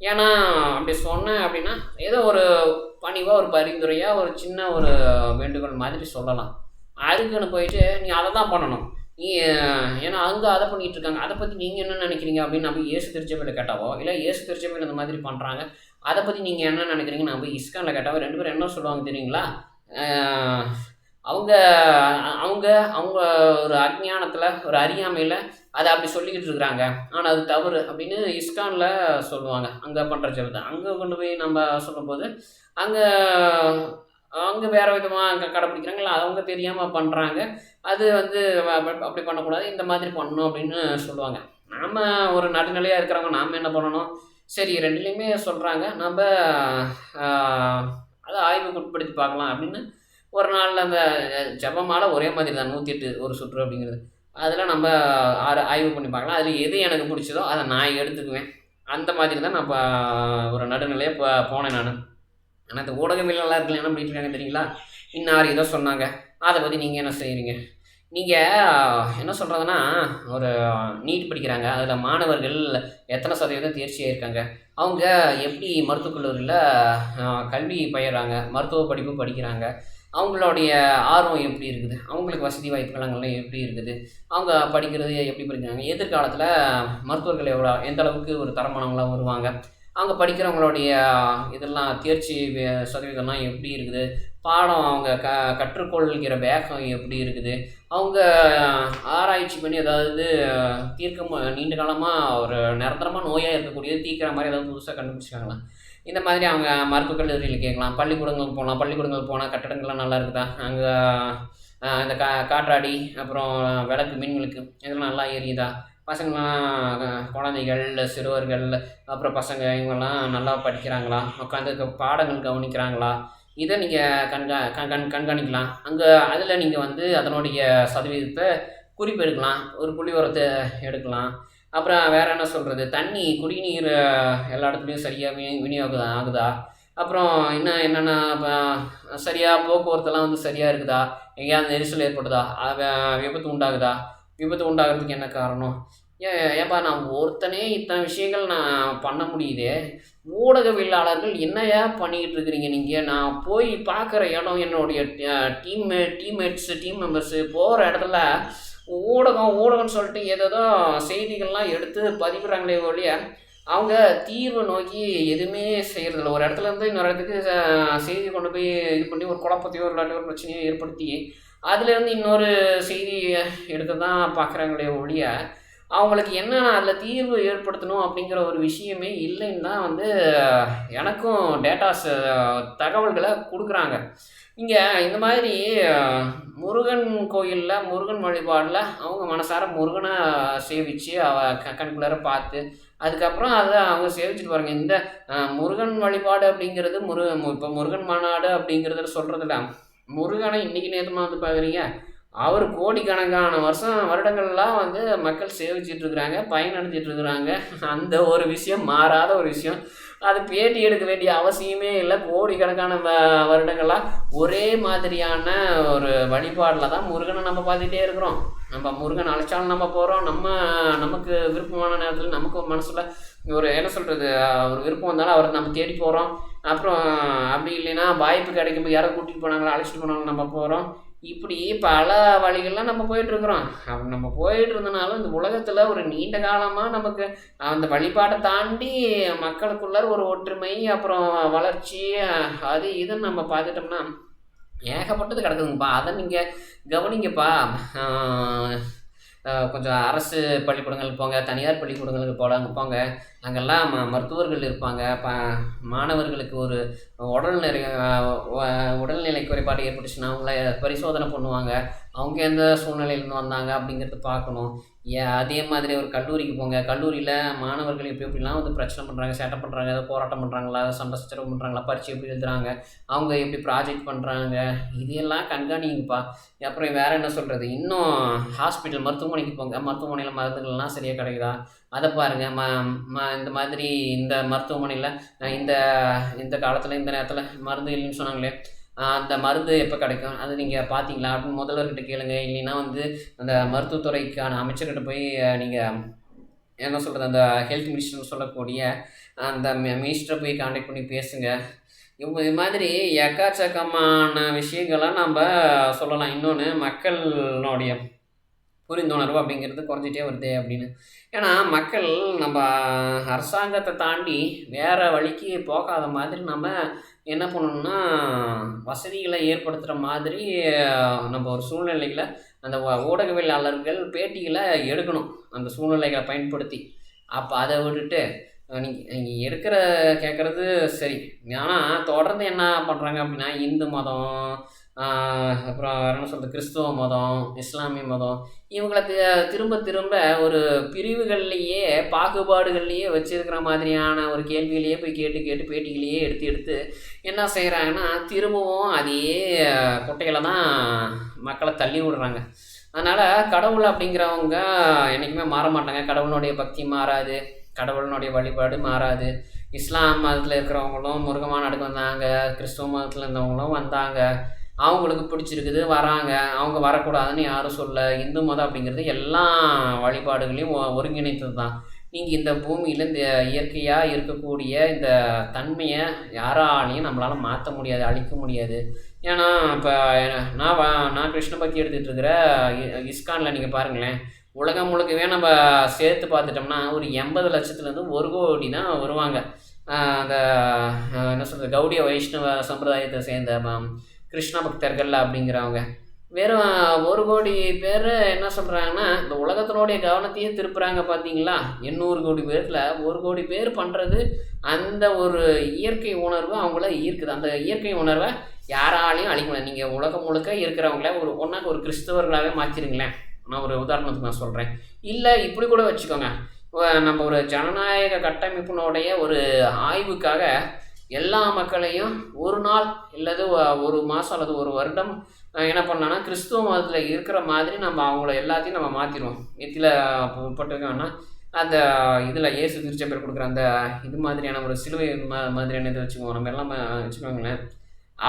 ஏன்னா அப்படி சொன்னேன் அப்படின்னா ஏதோ ஒரு பணிவாக, ஒரு பரிந்துரையாக, ஒரு சின்ன ஒரு வேண்டுகோள் மாதிரி சொல்லலாம். அதுக்குன்னு போயிட்டு நீ அதை தான் பண்ணணும், நீ ஏன்னா அங்கே அதை பண்ணிகிட்டு இருக்காங்க, அதை பற்றி நீங்கள் என்ன நினைக்கிறீங்க அப்படின்னு நம்ம இயேசு திருச்சபையில் கேட்டாவோ, இல்லை இயேசு திருச்சபையில் இந்த மாதிரி பண்ணுறாங்க அதை பற்றி நீங்கள் என்ன நினைக்கிறீங்க நம்ம இஸ்கானில் கேட்டாவோ, ரெண்டு பேரும் என்ன சொல்லுவாங்க தெரியுங்களா? அவங்க அவங்க அவங்க ஒரு அஜ்ஞானத்தில், ஒரு அறியாமையில் அதை அப்படி சொல்லிக்கிட்டு இருக்கிறாங்க, ஆனால் அது தவறு அப்படின்னு இஸ்கானில் சொல்லுவாங்க. அங்கே பண்ணுற ஜெபத்தை அங்கே கொண்டு போய் நம்ம சொல்லும்போது அவங்க வேறு விதமாக கடைப்பிடிக்கிறாங்களா, அவங்க தெரியாமல் பண்ணுறாங்க, அது வந்து அப்படி பண்ணக்கூடாது, இந்த மாதிரி பண்ணணும் அப்படின்னு சொல்லுவாங்க. நாம் ஒரு நடுநிலையாக இருக்கிறவங்க நாம் என்ன பண்ணணும், சரி ரெண்டுலேயுமே சொல்கிறாங்க, நம்ம அதை ஆய்வுக்கு உட்படுத்தி பார்க்கலாம் அப்படின்னு ஒரு நாளில் அந்த ஜெபமாலை ஒரே மாதிரி தான் 108 ஒரு சுற்று அப்படிங்கிறது, அதில் நம்ம ஆய்வு பண்ணி பார்க்கலாம். அதில் எது எனக்கு பிடிச்சதோ அதை நான் எடுத்துக்குவேன். அந்த மாதிரி தான் நான் ஒரு நடுநிலையாக போனேன் நான். ஆனால் இந்த ஊடகவியலாம் இருக்கலாம் என்ன பண்ணிட்டு இருக்காங்க தெரியுங்களா, இன்னார் இதை சொன்னாங்க, அதை பற்றி நீங்கள் என்ன செய்கிறீங்க, நீங்கள் என்ன சொல்கிறதுனா ஒரு நீட் படிக்கிறாங்க, அதில் மாணவர்கள் எத்தனை சதவீதம் தேர்ச்சியாக இருக்காங்க, அவங்க எப்படி மருத்துவக் கல்லூரியில் கல்வி பயிர்றாங்க, மருத்துவ படிப்பு படிக்கிறாங்க, அவங்களுடைய ஆர்வம் எப்படி இருக்குது, அவங்களுக்கு வசதி வாய்ப்புகள்லாம் எப்படி இருக்குது, அவங்க படிக்கிறது எப்படி படிக்கிறாங்க, எதிர்காலத்தில் மருத்துவர்கள் எந்த அளவுக்கு ஒரு தரமானவங்களாக வருவாங்க, அவங்க படிக்கிறவங்களுடைய இதெல்லாம் தேர்ச்சி சதவீதம்லாம் எப்படி இருக்குது, பாடம் அவங்க கற்றுக்கொள்கிற வேகம் எப்படி இருக்குது, அவங்க ஆராய்ச்சி பண்ணி ஏதாவது நீண்ட காலமாக ஒரு நிரந்தரமாக நோயாக இருக்கக்கூடியது தீர்க்கிற மாதிரி ஏதாவது புதுசாக கண்டுபிடிச்சிருக்காங்களா, இந்த மாதிரி அவங்க மருத்துவக் கல்லூரியில் கேட்கலாம். பள்ளிக்கூடங்களுக்கு போகலாம், பள்ளிக்கூடங்களுக்கு போனால் கட்டடங்கள்லாம் நல்லா இருக்குதா, அங்கே இந்த காற்றாடி, அப்புறம் விளக்கு, மின் விளக்கு இதெல்லாம் நல்லா எரியுதா, பசங்களாம் குழந்தைகள், சிறுவர்கள், அப்புறம் பசங்க இவங்கெல்லாம் நல்லா படிக்கிறாங்களா, உட்காந்து பாடங்கள் கவனிக்கிறாங்களா, இதை நீங்கள் கண்காணிக்கலாம். அங்கே அதில் நீங்கள் வந்து அதனுடைய சதவீதத்தை குறிப்பெடுக்கலாம். ஒரு புள்ளிவிவரத்தை எடுக்கலாம். அப்புறம் வேறு என்ன சொல்கிறது, தண்ணி குடிநீர் எல்லா இடத்துலையும் சரியாக விநியோகம் ஆகுதா, அப்புறம் இன்னும் என்னென்ன சரியாக போக்குவரத்தெல்லாம் வந்து சரியாக இருக்குதா, எங்கேயாவது நெரிசல் ஏற்படுதா, விபத்து உண்டாகுதா, விபத்து உண்டாகிறதுக்கு என்ன காரணம், ஏன்பா நான் ஒருத்தனே இத்தனை விஷயங்கள் நான் பண்ண முடியுதே, ஊடகவியலாளர்கள் என்னையா பண்ணிக்கிட்டு இருக்கிறீங்க நீங்கள், நான் போய் பார்க்குற இடம் என்னுடைய டீம் மெம்பர்ஸு போகிற இடத்துல ஊடகம்னு சொல்லிட்டு ஏதோ செய்திகள்லாம் எடுத்து பதிவிடுறாங்களே ஒழிய அவங்க தீர்வை நோக்கி எதுவுமே செய்கிறதில்ல. ஒரு இடத்துலேருந்து இன்னொரு இடத்துக்கு செய்தி கொண்டு போய் இது பண்ணி ஒரு குழப்பத்தையோ இல்லாட்டி ஒரு பிரச்சனையோ ஏற்படுத்தி அதுலேருந்து இன்னொரு செய்தி எடுக்க தான் பார்க்குறாங்களே ஒழிய அவங்களுக்கு என்ன அதில் தீர்வு ஏற்படுத்தணும் அப்படிங்கிற ஒரு விஷயமே இல்லைன்னு தான் வந்து எனக்கும் டேட்டாஸ் தகவல்களை கொடுக்குறாங்க. இங்கே இந்த மாதிரி முருகன் கோயிலில் முருகன் வழிபாடில் அவங்க மனசார முருகனை சேவித்து கண்குள்ளார பார்த்து அதுக்கப்புறம் அதை அவங்க சேவிச்சுட்டு பாருங்க. இந்த முருகன் வழிபாடு அப்படிங்கிறது இப்போ முருகன் மாநாடு அப்படிங்கிறத சொல்கிறதில்ல. முருகனை இன்றைக்கி நேரமாக வந்து பார்க்குறீங்க, அவர் கோடிக்கணக்கான வருடங்கள்லாம் வந்து மக்கள் சேவிச்சிட்ருக்குறாங்க, பயனடைஞ்சிட்ருக்குறாங்க. அந்த ஒரு விஷயம் மாறாத ஒரு விஷயம். அது பேட்டி எடுக்க வேண்டிய அவசியமே இல்லை. கோடிக்கணக்கான வருடங்களாக ஒரே மாதிரியான ஒரு வழிபாடில் தான் முருகனை நம்ம பார்த்துட்டே இருக்கிறோம். நம்ம முருகன் அழைச்சாலும் நம்ம போகிறோம். நமக்கு விருப்பமான நேரத்தில் நமக்கு மனசில் ஒரு என்ன சொல்கிறது, ஒரு விருப்பம் வந்தாலும் அவரை நம்ம தேடி போகிறோம். அப்புறம் அப்படி இல்லைன்னா வாய்ப்பு கிடைக்கும்போது யாரை கூட்டிகிட்டு போனாங்களோ அழைச்சிட்டு போனாங்களோ நம்ம போகிறோம். இப்படி பல வழிகள்லாம் நம்ம போயிட்டுருக்குறோம். அப்படி நம்ம போயிட்டு இருந்தனாலும் இந்த உலகத்தில் ஒரு நீண்ட காலமாக நமக்கு அந்த வழிபாட்டை தாண்டி மக்களுக்குள்ள ஒரு ஒற்றுமை, அப்புறம் வளர்ச்சி, அது இதுன்னு நம்ம பார்த்துட்டோம்னா ஏகப்பட்டது கிடக்குதுங்கப்பா. அதை நீங்கள் கவனிங்கப்பா. கொஞ்சம் அரசு பள்ளிக்கூடங்களுக்கு போங்க, தனியார் பள்ளிக்கூடங்களுக்கு போங்க. அங்கெல்லாம் மருத்துவர்கள் இருப்பாங்க. மாணவர்களுக்கு ஒரு உடல்நிலை குறைபாடு ஏற்பட்டுச்சுன்னா அவங்கள பரிசோதனை பண்ணுவாங்க. அவங்க எந்த சூழ்நிலையிலேருந்து வந்தாங்க அப்படிங்கிறத பார்க்கணும். அதே மாதிரி ஒரு கல்லூரிக்கு போங்க. கல்லூரியில் மாணவர்கள் எப்படிலாம் வந்து பிரச்சனை பண்ணுறாங்க, சேட்டை பண்ணுறாங்க, ஏதோ போராட்டம் பண்ணுறாங்களா, சண்டை சச்சரவு பண்ணுறாங்களா, பரீட்சை எப்படி எழுதுறாங்க, அவங்க எப்படி ப்ராஜெக்ட் பண்ணுறாங்க, இதையெல்லாம் கண்காணிங்கப்பா. அப்புறம் வேறு என்ன சொல்கிறது, இன்னும் ஹாஸ்பிட்டல் மருத்துவமனைக்கு போங்க. மருத்துவமனையில் மருந்துகள்லாம் சரியாக கிடைக்குதா அதை பாருங்கள். இந்த மாதிரி இந்த மருத்துவமனையில் இந்த காலத்தில் இந்த நேரத்தில் மருந்து இல்லைன்னு சொன்னாங்களே, அந்த மருந்து எப்போ கிடைக்கும், அது நீங்கள் பார்த்தீங்களா அப்படின்னு முதல்வர்கிட்ட கேளுங்க. இல்லைன்னா வந்து அந்த மருத்துவத்துறைக்கான அமைச்சர்கிட்ட போய் நீங்கள் என்ன சொல்கிறது, அந்த ஹெல்த் மினிஸ்டர்னு சொல்லக்கூடிய அந்த மினிஸ்டரை போய் கான்டாக்ட் பண்ணி பேசுங்க. இது மாதிரி எக்காச்சக்கமான விஷயங்கள்லாம் நம்ம சொல்லலாம். இன்னொன்று, மக்களுடைய புரிந்துணர்வு அப்படிங்கிறது குறைஞ்சிட்டே வருது அப்படின்னு. ஏன்னா மக்கள் நம்ம அரசாங்கத்தை தாண்டி வேறு வழிக்கு போகாத மாதிரி நம்ம என்ன பண்ணணும்னா வசதிகளை ஏற்படுத்துகிற மாதிரி நம்ம ஒரு சூழ்நிலைகளை அந்த ஊடகவியலாளர்கள் பேட்டிகளை எடுக்கணும், அந்த சூழ்நிலைகளை பயன்படுத்தி. அப்போ அதை விட்டுட்டு நீங்கள் எடுக்கிற கேட்குறது சரி. ஆனால் தொடர்ந்து என்ன பண்ணுறாங்க அப்படின்னா இந்து மதம், அப்புறம் என்ன சொல்கிறது, கிறிஸ்துவ மதம், இஸ்லாமிய மதம், இவங்களை திரும்ப திரும்ப ஒரு பிரிவுகள்லேயே பாகுபாடுகள்லேயே வச்சுருக்கிற மாதிரியான ஒரு கேள்விகளையே போய் கேட்டு பேட்டிகளையே எடுத்து என்ன செய்கிறாங்கன்னா திரும்பவும் அதே குட்டையில் தான் மக்களை தள்ளி விடுறாங்க. அதனால் கடவுள் அப்படிங்கிறவங்க என்றைக்குமே மாற மாட்டாங்க. கடவுளுடைய பக்தி மாறாது, கடவுளினுடைய வழிபாடு மாறாது. இஸ்லாம் மதத்தில் இருக்கிறவங்களும் முருக மாநாடுக்கு வந்தாங்க, கிறிஸ்துவ மதத்தில் இருந்தவங்களும் வந்தாங்க, அவங்களுக்கு பிடிச்சிருக்குது வராங்க. அவங்க வரக்கூடாதுன்னு யாரும் சொல்ல. இந்து மதம் அப்படிங்கிறது எல்லா வழிபாடுகளையும் ஒருங்கிணைத்தது தான். நீங்கள் இந்த பூமியில் இந்த இயற்கையாக இருக்கக்கூடிய இந்த தன்மையை யாராலையும் நம்மளால் மாற்ற முடியாது, அழிக்க முடியாது. ஏன்னா இப்போ நான் கிருஷ்ண பக்தி எடுத்துகிட்டு இருக்கிற இஸ்கானில் நீங்கள் பாருங்களேன், உலகம் முழுக்கவே நம்ம சேர்த்து பார்த்துட்டோம்னா ஒரு 80 லட்சத்துலேருந்து 1 கோடி தான் வருவாங்க. அந்த என்ன சொல்கிறது, கௌடிய வைஷ்ணவ சம்பிரதாயத்தை சேர்ந்த கிருஷ்ண பக்தர்கள் அப்படிங்கிறவங்க வெறும் 1 கோடி பேர் என்ன சொல்கிறாங்கன்னா இந்த உலகத்தினுடைய கவனத்தையே திருப்புறாங்க. பார்த்தீங்களா, 800 கோடி பேரில் 1 கோடி பேர் பண்ணுறது அந்த ஒரு இயற்கை உணர்வு அவங்கள ஈர்க்குது. அந்த இயற்கை உணர்வை யாராலையும் அழிக்க முடியாது. நீங்கள் உலகம் முழுக்க இருக்கிறவங்கள ஒரு கிறிஸ்தவர்களாகவே மாற்றிடுங்களேன். நான் ஒரு உதாரணத்துக்கு நான் சொல்கிறேன். இல்லை இப்படி கூட வச்சுக்கோங்க, நம்ம ஒரு ஜனநாயக கட்டமைப்பினுடைய ஒரு ஆய்வுக்காக எல்லா மக்களையும் ஒரு நாள் அல்லது ஒரு மாதம் அல்லது ஒரு வருடம் என்ன பண்ணலான்னா கிறிஸ்துவ மதத்தில் இருக்கிற மாதிரி நம்ம அவங்கள எல்லாத்தையும் நம்ம மாற்றிடுவோம். நெத்தியில் போட்டுருக்கோன்னா அந்த இதில் இயேசு திருச்சபையில் கொடுக்குற அந்த இது மாதிரியான ஒரு சிலுவை மாதிரியான இதை வச்சுக்குவோம், நம்ம எல்லாம் வச்சுக்கோங்களேன்.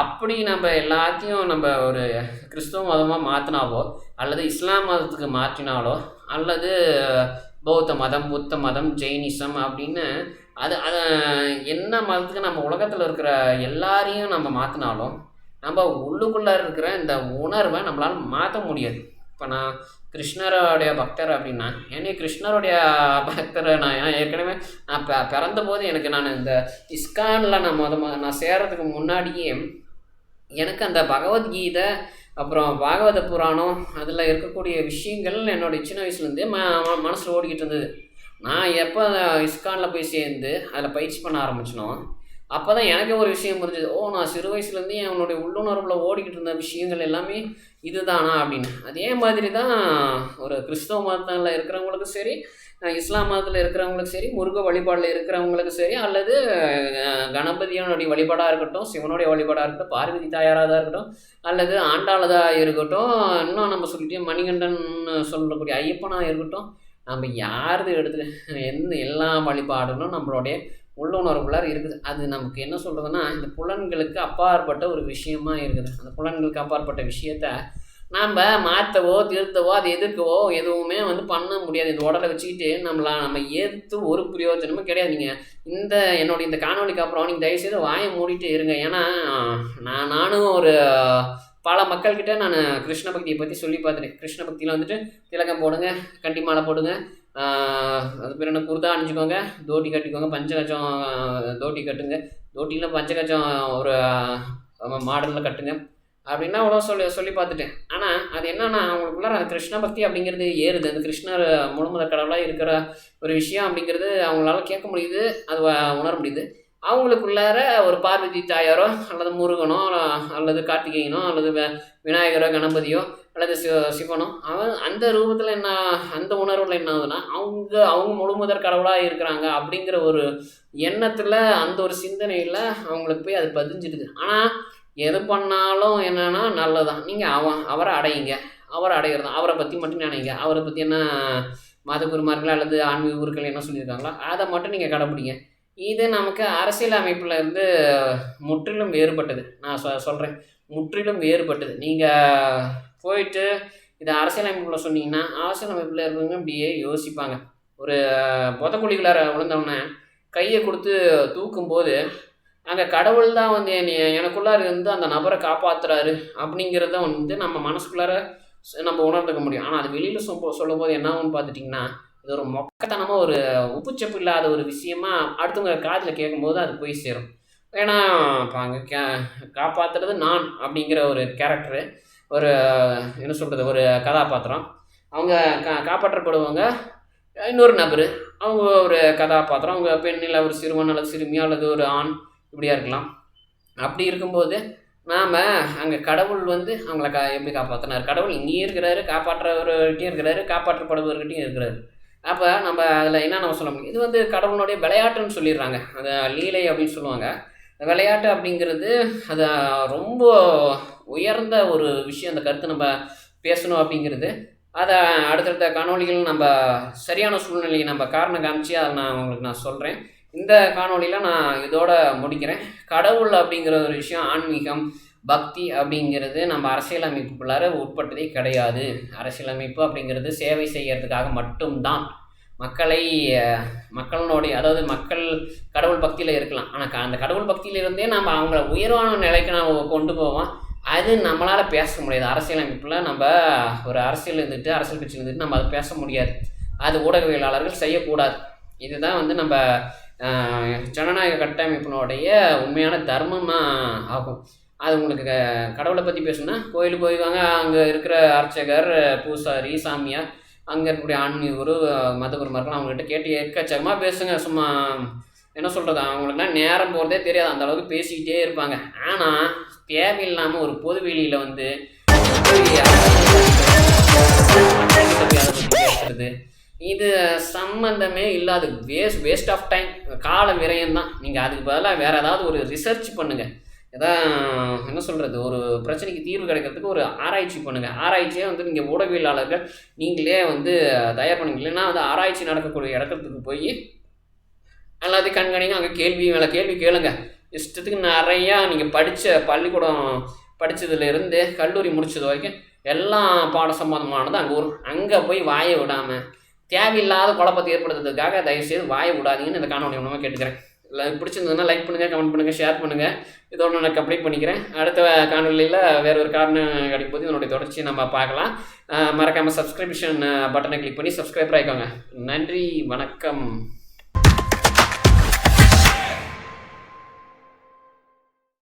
அப்படி நம்ம எல்லாத்தையும் நம்ம ஒரு கிறிஸ்துவ மதமாக மாற்றினாவோ அல்லது இஸ்லாம் மதத்துக்கு மாற்றினாலோ அல்லது பௌத்த மதம், புத்த மதம், ஜெயினிசம் அப்படின்னு அது என்ன மதத்துக்கு நம்ம உலகத்தில் இருக்கிற எல்லாரையும் நம்ம மாற்றினாலும் நம்ம உள்ளுக்குள்ளே இருக்கிற இந்த உணர்வை நம்மளால் மாற்ற முடியாது. இப்போ நான் கிருஷ்ணருடைய பக்தர் அப்படின்னா என்னை கிருஷ்ணருடைய பக்தரை நான் ஏற்கனவே நான் பிறந்த போது எனக்கு நான் இந்த இஸ்கானில் நான் சேர்கிறதுக்கு முன்னாடியே எனக்கு அந்த பகவத்கீதை அப்புறம் பாகவத புராணம் அதில் இருக்கக்கூடிய விஷயங்கள் என்னுடைய சின்ன வயசுலேருந்தே மனசில் ஓடிக்கிட்டு இருந்தது. நான் எப்போ இஸ்கானில் போய் சேர்ந்து அதில் பயிற்சி பண்ண ஆரம்பிச்சினோ அப்போ தான் எனக்கு ஒரு விஷயம் புரிஞ்சுது. நான் சிறு வயசுலேருந்தே என்னுடைய உள்ளுணர்வில் ஓடிக்கிட்டு இருந்த விஷயங்கள் எல்லாமே இதுதானா அப்படின்னு. அதே மாதிரி தான் ஒரு கிறிஸ்தவ மதத்தில் இருக்கிறவங்களுக்கும் சரி, இஸ்லாம் மதத்தில் இருக்கிறவங்களுக்கும் சரி, முருக வழிபாடில் இருக்கிறவங்களுக்கும் சரி, அல்லது கணபதியோனுடைய வழிபாடாக இருக்கட்டும், சிவனுடைய வழிபாடாக இருக்கட்டும், பார்வதி தாயாராக தான் இருக்கட்டும், அல்லது ஆண்டாளதாக இருக்கட்டும், இன்னும் நம்ம சொல்லிட்டே மணிகண்டன் சொல்லக்கூடிய ஐயப்பனாக இருக்கட்டும், நம்ம யாரது எடுத்து எல்லா வழிபாடுகளும் நம்மளுடைய உள்ளுணர்வுக்குள்ளார இருக்குது. அது நமக்கு என்ன சொல்கிறதுனா இந்த புலன்களுக்கு அப்பாற்பட்ட ஒரு விஷயமா இருக்குது. அந்த புலன்களுக்கு அப்பாற்பட்ட விஷயத்த நாம் மாற்றவோ திருத்தவோ அதை எதிர்க்கவோ எதுவுமே பண்ண முடியாது. இந்த உடலை வச்சுக்கிட்டு நம்ம எதிர்த்து ஒரு பிரயோஜனமும் கிடையாது. நீங்கள் என்னுடைய இந்த காணொலிக்கு அப்புறம் நீங்கள் தயவுசெய்து வாயை மூடிட்டு இருங்க. ஏன்னா நானும் ஒரு பல மக்கள்கிட்ட நான் கிருஷ்ண பக்தியை பற்றி சொல்லி பார்த்துட்டேன். கிருஷ்ண பக்தியில் திலகம் போடுங்க, கண்டி மாலை போடுங்க, அது பேர் என்ன குர்தா அணிஞ்சிக்கோங்க, தோட்டி கட்டிக்கோங்க, பஞ்சகச்சம் தோட்டி கட்டுங்க, தோட்டியில் பஞ்சகச்சம் ஒரு மாடலில் கட்டுங்க அப்படின்னா அவ்வளோ சொல்லி பார்த்துட்டேன். ஆனால் அது என்னன்னா அவங்களுக்குள்ளார அந்த கிருஷ்ண பக்தி அப்படிங்கிறது ஏறுது. அந்த கிருஷ்ணர் முழுமுதற் கடவுளாக இருக்கிற ஒரு விஷயம் அப்படிங்கிறது அவங்களால கேட்க முடியுது, அது உணர முடியுது. அவங்களுக்குள்ளார ஒரு பார்வதி தாயாரோ அல்லது முருகனோ அல்லது கார்த்திகேயனோ அல்லது விநாயகரோ கணபதியோ அல்லது சிவனோ அந்த ரூபத்தில் என்ன அந்த உணர்வில் என்ன ஆகுதுன்னா அவங்க முழுமுதற் கடவுளாக இருக்கிறாங்க அப்படிங்கிற ஒரு எண்ணத்தில் அந்த ஒரு சிந்தனையில் அவங்களுக்கு போய் அது பதிஞ்சிடுது. ஆனால் எது பண்ணாலும் என்னென்னா நல்லதான். நீங்கள் அவரை அடையுங்க, அவரை அடையிறது அவரை பற்றி மட்டும் நினைங்க. அவரை பற்றி என்ன மதகுருமார்கள் அல்லது ஆன்மீக குருக்கள் என்ன சொல்லியிருக்காங்களோ அதை மட்டும் நீங்கள் கடைப்பிடிங்க. இது நமக்கு அரசியல் அமைப்பில் இருந்து முற்றிலும் வேறுபட்டது. நான் சொல்கிறேன், முற்றிலும் வேறுபட்டது. நீங்கள் போயிட்டு இதை அரசியல் அமைப்பில் சொன்னீங்கன்னா அரசியல் அமைப்பில் இருக்கவங்க இப்படியே யோசிப்பாங்க. ஒரு புதக்குழிகளார விழுந்தவொடனே கையை கொடுத்து தூக்கும்போது அங்கே கடவுள் தான் எனக்குள்ளார இருந்து அந்த நபரை காப்பாற்றுறாரு அப்படிங்கிறத நம்ம மனசுக்குள்ளார நம்ம உணர்ந்துக்க முடியும். ஆனால் அது வெளியில் சொல்லும்போது என்ன ஆகும்னு பார்த்துட்டிங்கன்னா இது ஒரு மொக்கத்தனமாக ஒரு உப்புச்சப்பு இல்லாத ஒரு விஷயமா அடுத்தவங்க காதில் கேட்கும்போது அது போய் சேரும். ஏன்னா இப்போ அங்கே காப்பாற்றுறது நான் அப்படிங்கிற ஒரு கேரக்டரு, ஒரு என்ன சொல்கிறது, ஒரு கதாபாத்திரம். அவங்க காப்பாற்றப்படுவாங்க இன்னொரு நபர், அவங்க ஒரு கதாபாத்திரம், அவங்க பெண்ணில் ஒரு சிறுவன் அல்லது சிறுமியோ அல்லது ஒரு ஆண் இப்படியா இருக்கலாம். அப்படி இருக்கும்போது நாம் அங்கே கடவுள் அவங்கள எப்படி காப்பாற்றினார், கடவுள் இங்கேயும் இருக்கிறாரு, காப்பாற்றுறவர்கிட்டையும் இருக்கிறாரு, காப்பாற்றப்படுபவர்கிட்டையும் இருக்கிறாரு. அப்போ நம்ம அதில் என்ன நம்ம சொல்ல முடியும், இது கடவுளுடைய விளையாட்டுன்னு சொல்லிடுறாங்க. அதை லீலை அப்படின்னு சொல்லுவாங்க. விளையாட்டு அப்படிங்கிறது அது ரொம்ப உயர்ந்த ஒரு விஷயம். அந்த கருத்து நம்ம பேசணும் அப்படிங்கிறது அதை அடுத்தடுத்த காணொலிகள் நம்ம சரியான சூழ்நிலையை நம்ம காரணம் காமிச்சு அதை உங்களுக்கு நான் சொல்கிறேன். இந்த காணொலியில் நான் இதோட முடிக்கிறேன். கடவுள் அப்படிங்கிற ஒரு விஷயம், ஆன்மீகம், பக்தி அப்படிங்கிறது நம்ம அரசியலமைப்புக்குள்ளார உட்பட்டதே கிடையாது. அரசியலமைப்பு அப்படிங்கிறது சேவை செய்யறதுக்காக மட்டும்தான். மக்களினுடைய அதாவது மக்கள் கடவுள் பக்தியில் இருக்கலாம், ஆனால் அந்த கடவுள் பக்தியிலிருந்தே நம்ம அவங்கள உயர்வான நிலைக்கு நம்ம கொண்டு போவோம். அது நம்மளால் பேச முடியாது. அரசியலமைப்பில் நம்ம ஒரு அரசியல் கட்சியில் இருந்துட்டு நம்ம அதை பேச முடியாது. அது ஊடகவியலாளர்கள் செய்யக்கூடாது. இதுதான் நம்ம ஜனநாயக கட்டமைப்பினுடைய உண்மையான தர்மமாக ஆகும். அது உங்களுக்கு கடவுளை பற்றி பேசணுன்னா கோயிலுக்கு போய்வாங்க, அங்கே இருக்கிற அர்ச்சகர், பூசாரி, சாமியார், அங்கே இருக்கக்கூடிய ஆன்மீக குரு, மதகுருமார்கள் அவங்ககிட்ட கேட்டு எக்கச்சக்கமாக பேசுங்க. சும்மா என்ன சொல்கிறது, அவங்களுக்குலாம் நேரம் போகிறதே தெரியாது, அந்த அளவுக்கு பேசிக்கிட்டே இருப்பாங்க. ஆனால் தேவையில்லாமல் ஒரு பொது வெளியில் பேசுறது, இது சம்மந்தமே இல்லாத வேஸ்ட் ஆஃப் டைம், கால விரயம் தான். நீங்கள் அதுக்கு பதிலாக வேறு ஏதாவது ஒரு ரிசர்ச் பண்ணுங்கள். என்ன சொல்கிறது, ஒரு பிரச்சனைக்கு தீர்வு கிடைக்கிறதுக்கு ஒரு ஆராய்ச்சி பண்ணுங்கள். ஆராய்ச்சியே வந்து நீங்கள் ஊடகவியலாளர்கள் நீங்களே வந்து தயார் பண்ணுங்க. இல்லைன்னா வந்து ஆராய்ச்சி நடக்கக்கூடிய இடத்துக்கு போய் எல்லாத்தையும் கண்காணிங்க. அங்கே கேள்வி மேலே கேள்வி கேளுங்க. இஷ்டத்துக்கு நிறையா நீங்கள் பள்ளிக்கூடம் படித்ததுலேருந்து கல்லூரி முடித்தது வரைக்கும் எல்லாம் பாட சம்பந்தமானது அங்கே போய் வாயை விடாமல் தேவையில்லாத குழப்பத்தை ஏற்படுத்துறதுக்காக தயவுசெய்து வாயை விடாதீங்கன்னு இந்த காணொலி மூலமாக கேட்டுக்கிறேன். இல்லை பிடிச்சிருந்ததுன்னா லைக் பண்ணுங்கள், கமெண்ட் பண்ணுங்கள், ஷேர் பண்ணுங்கள். இதோட நான் கம்ப்ளீட் பண்ணிக்கிறேன். அடுத்த காணொலியில் வேறு ஒரு காரணம் கிடைக்கும்போது இதனுடைய தொடர்ச்சி நம்ம பார்க்கலாம். மறக்காமல் சப்ஸ்கிரிப்ஷன் பட்டனை கிளிக் பண்ணி சப்ஸ்கிரைபர் ஆகிக்கோங்க. நன்றி, வணக்கம்.